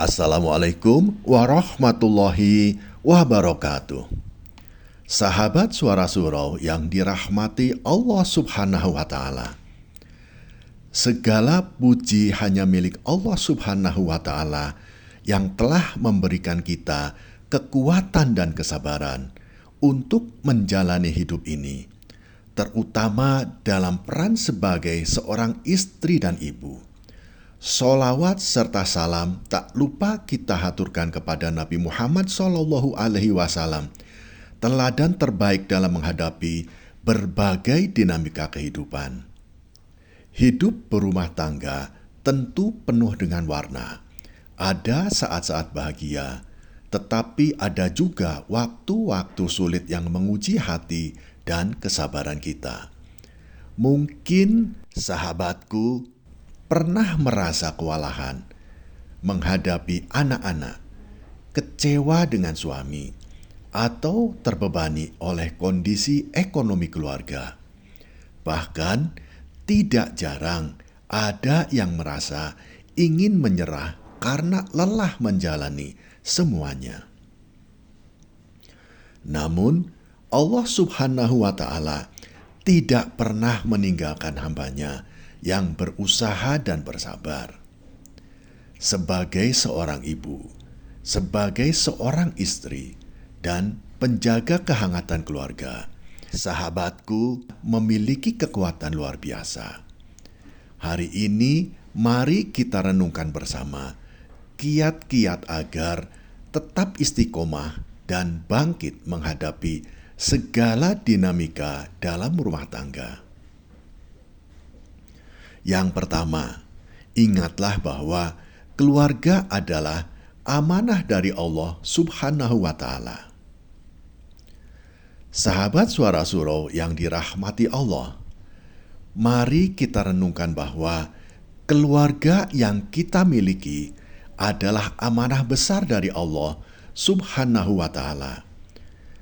Assalamualaikum warahmatullahi wabarakatuh. Sahabat Suara Surau yang dirahmati Allah Subhanahu wa Ta'ala, segala puji hanya milik Allah Subhanahu wa Ta'ala yang telah memberikan kita kekuatan dan kesabaran untuk menjalani hidup ini, terutama dalam peran sebagai seorang istri dan ibu. Sholawat serta salam tak lupa kita haturkan kepada Nabi Muhammad SAW, teladan terbaik dalam menghadapi berbagai dinamika kehidupan. Hidup berumah tangga tentu penuh dengan warna. Ada saat-saat bahagia, tetapi ada juga waktu-waktu sulit yang menguji hati dan kesabaran kita. Mungkin sahabatku pernah merasa kewalahan menghadapi anak-anak, kecewa dengan suami, atau terbebani oleh kondisi ekonomi keluarga. Bahkan tidak jarang ada yang merasa ingin menyerah karena lelah menjalani semuanya. Namun Allah Subhanahu wa Ta'ala tidak pernah meninggalkan hambanya yang berusaha dan bersabar. Sebagai seorang ibu, sebagai seorang istri, dan penjaga kehangatan keluarga, sahabatku memiliki kekuatan luar biasa. Hari ini, mari kita renungkan bersama kiat-kiat agar tetap istiqomah dan bangkit menghadapi segala dinamika dalam rumah tangga. Yang pertama, ingatlah bahwa keluarga adalah amanah dari Allah Subhanahu wa Ta'ala. Sahabat Suara Surau yang dirahmati Allah, mari kita renungkan bahwa keluarga yang kita miliki adalah amanah besar dari Allah Subhanahu wa Ta'ala.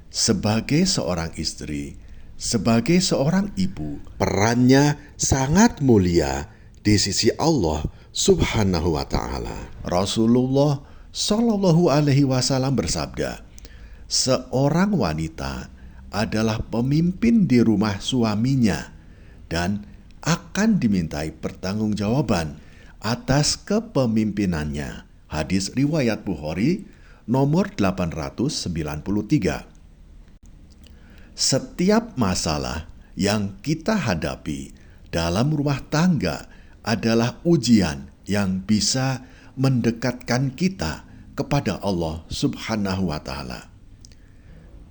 Sebagai seorang istri, sebagai seorang ibu, perannya sangat mulia di sisi Allah Subhanahu wa Ta'ala. Rasulullah Shallallahu Alaihi Wasallam bersabda, seorang wanita adalah pemimpin di rumah suaminya dan akan dimintai pertanggungjawaban atas kepemimpinannya. Hadis riwayat Bukhari nomor 893. Setiap masalah yang kita hadapi dalam rumah tangga adalah ujian yang bisa mendekatkan kita kepada Allah Subhanahu wa Ta'ala.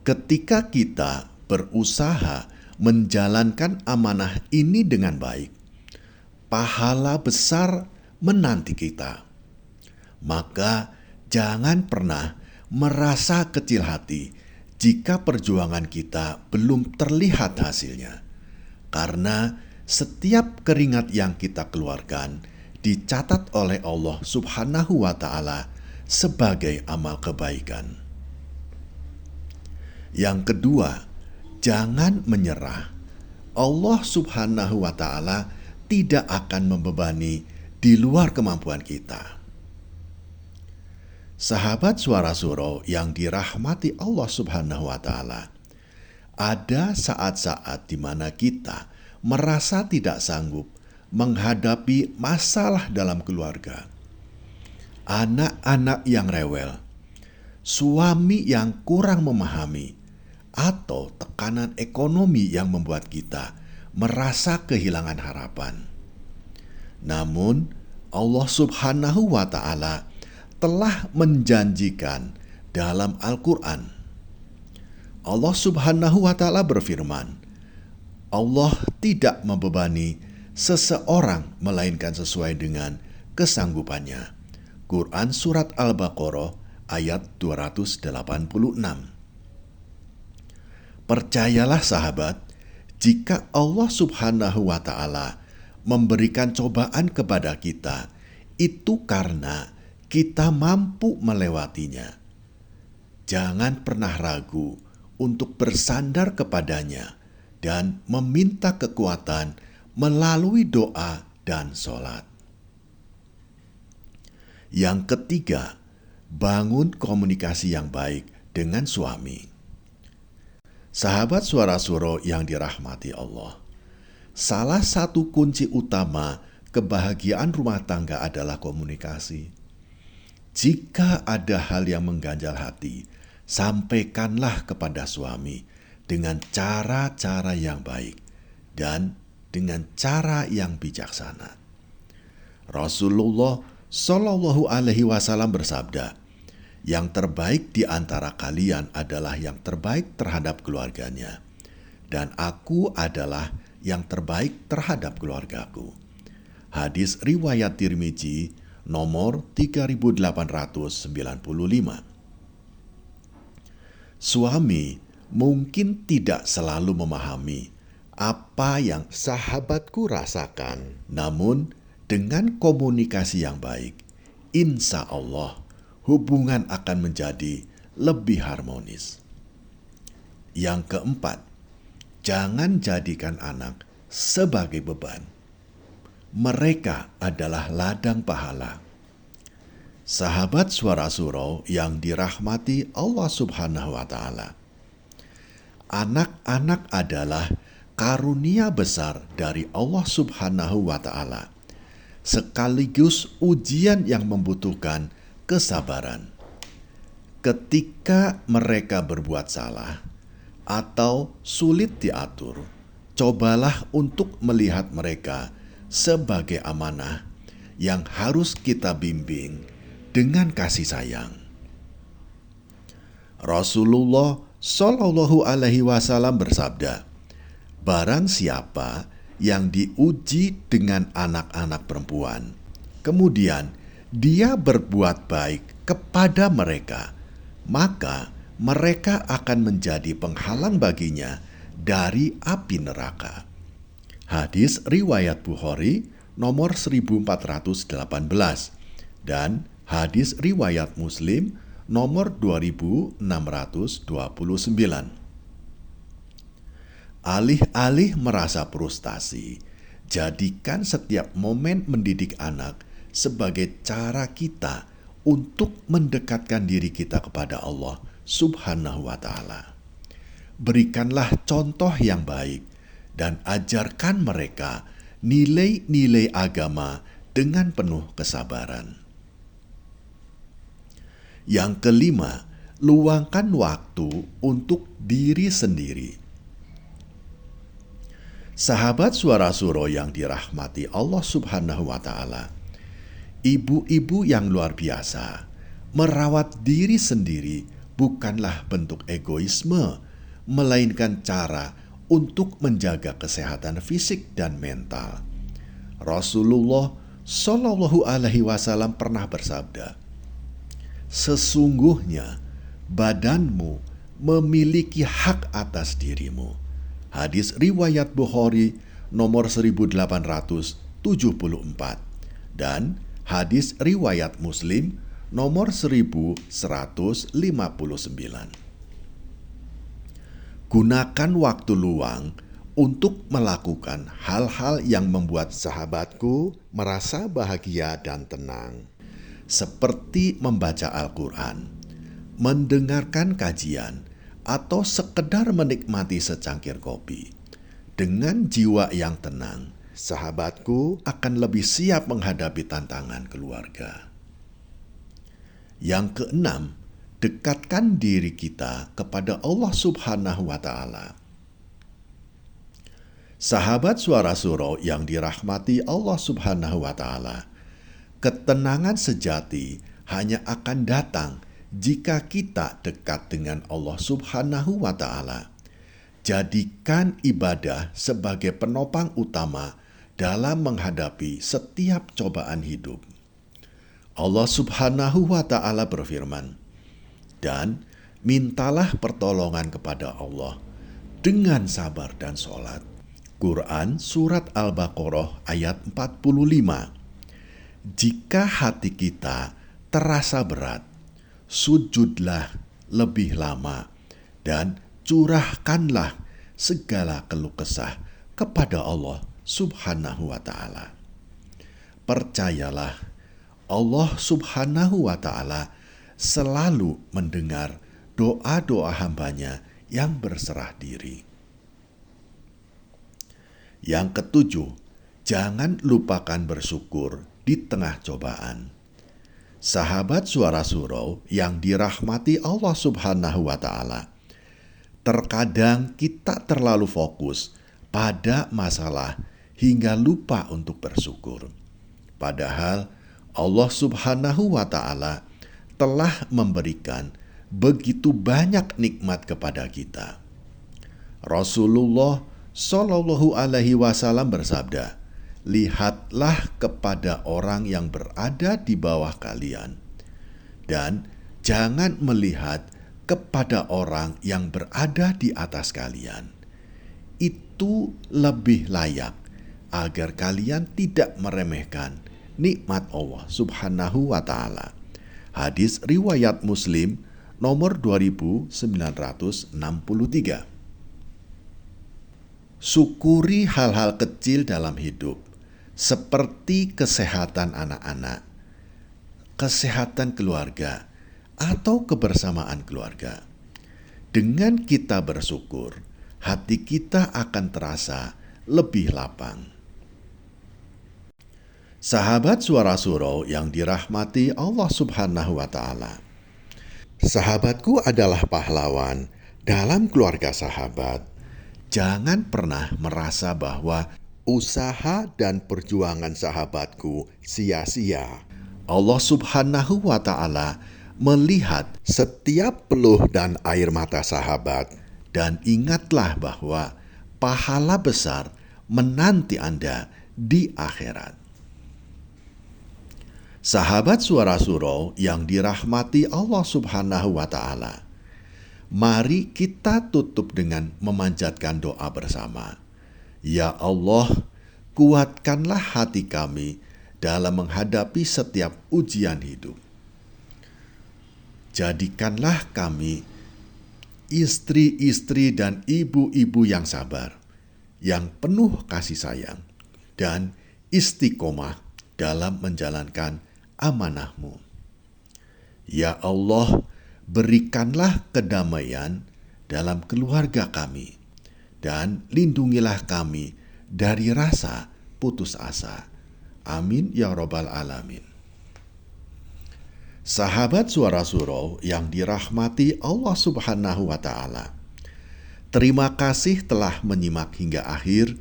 Ketika kita berusaha menjalankan amanah ini dengan baik, pahala besar menanti kita. Maka jangan pernah merasa kecil hati jika perjuangan kita belum terlihat hasilnya, karena setiap keringat yang kita keluarkan dicatat oleh Allah Subhanahu wa Ta'ala sebagai amal kebaikan. Yang kedua, jangan menyerah. Allah Subhanahu wa Ta'ala tidak akan membebani di luar kemampuan kita. Sahabat Suara Surau yang dirahmati Allah Subhanahu wa Ta'ala, ada saat-saat di mana kita merasa tidak sanggup menghadapi masalah dalam keluarga. Anak-anak yang rewel, suami yang kurang memahami, atau tekanan ekonomi yang membuat kita merasa kehilangan harapan. Namun Allah Subhanahu wa Ta'ala telah menjanjikan dalam Al-Quran. Allah Subhanahu wa Ta'ala berfirman, Allah tidak membebani seseorang melainkan sesuai dengan kesanggupannya. Quran Surat Al-Baqarah ayat 286. Percayalah sahabat, jika Allah Subhanahu wa Ta'ala memberikan cobaan kepada kita, itu karena kita mampu melewatinya. Jangan pernah ragu untuk bersandar kepadanya dan meminta kekuatan melalui doa dan sholat. Yang ketiga, bangun komunikasi yang baik dengan suami. Sahabat Suara Suro yang dirahmati Allah, salah satu kunci utama kebahagiaan rumah tangga adalah komunikasi. Jika ada hal yang mengganjal hati, sampaikanlah kepada suami dengan cara-cara yang baik dan dengan cara yang bijaksana. Rasulullah Shallallahu Alaihi Wasallam bersabda, "Yang terbaik di antara kalian adalah yang terbaik terhadap keluarganya, dan aku adalah yang terbaik terhadap keluargaku." Hadis riwayat Tirmizi nomor 3895. Suami mungkin tidak selalu memahami apa yang sahabatku rasakan, namun dengan komunikasi yang baik, insya Allah hubungan akan menjadi lebih harmonis. Yang keempat, jangan jadikan anak sebagai beban. Mereka adalah ladang pahala. Sahabat Suara Suro yang dirahmati Allah Subhanahu wa Ta'ala, anak-anak adalah karunia besar dari Allah Subhanahu wa Ta'ala, sekaligus ujian yang membutuhkan kesabaran. Ketika mereka berbuat salah atau sulit diatur, cobalah untuk melihat mereka sebagai amanah yang harus kita bimbing dengan kasih sayang. Rasulullah Shallallahu Alaihi Wasallam bersabda, "Barang siapa yang diuji dengan anak-anak perempuan, kemudian dia berbuat baik kepada mereka, maka mereka akan menjadi penghalang baginya dari api neraka." Hadis riwayat Bukhari nomor 1418 dan hadis riwayat Muslim nomor 2629. Alih-alih merasa frustasi, jadikan setiap momen mendidik anak sebagai cara kita untuk mendekatkan diri kita kepada Allah Subhanahu wa Ta'ala. Berikanlah contoh yang baik dan ajarkan mereka nilai-nilai agama dengan penuh kesabaran. Yang kelima, luangkan waktu untuk diri sendiri. Sahabat Suara Suro yang dirahmati Allah Subhanahu wa Ta'ala, ibu-ibu yang luar biasa, merawat diri sendiri bukanlah bentuk egoisme, melainkan cara untuk menjaga kesehatan fisik dan mental. Rasulullah Shallallahu Alaihi Wasallam pernah bersabda, "Sesungguhnya badanmu memiliki hak atas dirimu." Hadis riwayat Bukhari nomor 1874 dan hadis riwayat Muslim nomor 1159. Gunakan waktu luang untuk melakukan hal-hal yang membuat sahabatku merasa bahagia dan tenang, seperti membaca Al-Quran, mendengarkan kajian, atau sekedar menikmati secangkir kopi. Dengan jiwa yang tenang, sahabatku akan lebih siap menghadapi tantangan keluarga. Yang keenam, dekatkan diri kita kepada Allah Subhanahu wa Ta'ala. Sahabat Suara Suro yang dirahmati Allah Subhanahu wa Ta'ala, ketenangan sejati hanya akan datang jika kita dekat dengan Allah Subhanahu wa Ta'ala. Jadikan ibadah sebagai penopang utama dalam menghadapi setiap cobaan hidup. Allah Subhanahu wa Ta'ala berfirman, "Dan mintalah pertolongan kepada Allah dengan sabar dan sholat." Quran Surat Al-Baqarah ayat 45. Jika hati kita terasa berat, sujudlah lebih lama dan curahkanlah segala keluh kesah kepada Allah Subhanahu wa Ta'ala. Percayalah, Allah Subhanahu wa Ta'ala selalu mendengar doa-doa hambanya yang berserah diri. Yang ketujuh, jangan lupakan bersyukur di tengah cobaan. Sahabat Suara Surau yang dirahmati Allah Subhanahu wa Ta'ala, terkadang kita terlalu fokus pada masalah hingga lupa untuk bersyukur. Padahal Allah Subhanahu wa Ta'ala telah memberikan begitu banyak nikmat kepada kita. Rasulullah Shallallahu Alaihi Wasallam bersabda, "Lihatlah kepada orang yang berada di bawah kalian, dan jangan melihat kepada orang yang berada di atas kalian. Itu lebih layak agar kalian tidak meremehkan nikmat Allah Subhanahu wa Ta'ala." Hadis riwayat Muslim nomor 2963. Syukuri hal-hal kecil dalam hidup, seperti kesehatan anak-anak, kesehatan keluarga, atau kebersamaan keluarga. Dengan kita bersyukur, hati kita akan terasa lebih lapang. Sahabat Suara Surau yang dirahmati Allah Subhanahu wa Ta'ala, sahabatku adalah pahlawan dalam keluarga sahabat. Jangan pernah merasa bahwa usaha dan perjuangan sahabatku sia-sia. Allah Subhanahu wa Ta'ala melihat setiap peluh dan air mata sahabat, dan ingatlah bahwa pahala besar menanti Anda di akhirat. Sahabat Suara Surau yang dirahmati Allah Subhanahu wa Ta'ala, mari kita tutup dengan memanjatkan doa bersama. Ya Allah, kuatkanlah hati kami dalam menghadapi setiap ujian hidup. Jadikanlah kami istri-istri dan ibu-ibu yang sabar, yang penuh kasih sayang, dan istiqomah dalam menjalankan amanah-Mu. Ya Allah, berikanlah kedamaian dalam keluarga kami, dan lindungilah kami dari rasa putus asa. Amin ya Rabbal Alamin. Sahabat Suara Surau yang dirahmati Allah Subhanahu wa Ta'ala, terima kasih telah menyimak hingga akhir.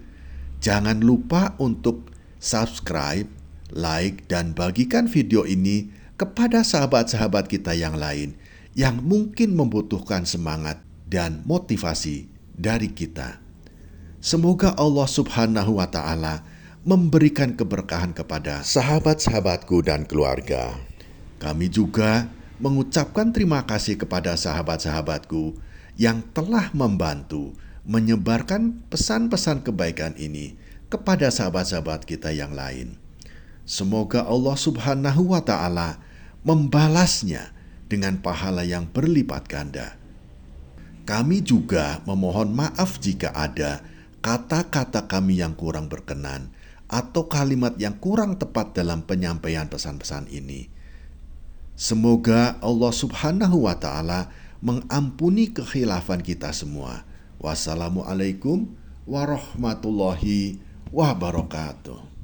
Jangan lupa untuk subscribe, like, dan bagikan video ini kepada sahabat-sahabat kita yang lain yang mungkin membutuhkan semangat dan motivasi dari kita. Semoga Allah Subhanahu wa Ta'ala memberikan keberkahan kepada sahabat-sahabatku dan keluarga. Kami juga mengucapkan terima kasih kepada sahabat-sahabatku yang telah membantu menyebarkan pesan-pesan kebaikan ini kepada sahabat-sahabat kita yang lain. Semoga Allah Subhanahu wa Ta'ala membalasnya dengan pahala yang berlipat ganda. Kami juga memohon maaf jika ada kata-kata kami yang kurang berkenan atau kalimat yang kurang tepat dalam penyampaian pesan-pesan ini. Semoga Allah Subhanahu wa Ta'ala mengampuni kekhilafan kita semua. Wassalamualaikum warahmatullahi wabarakatuh.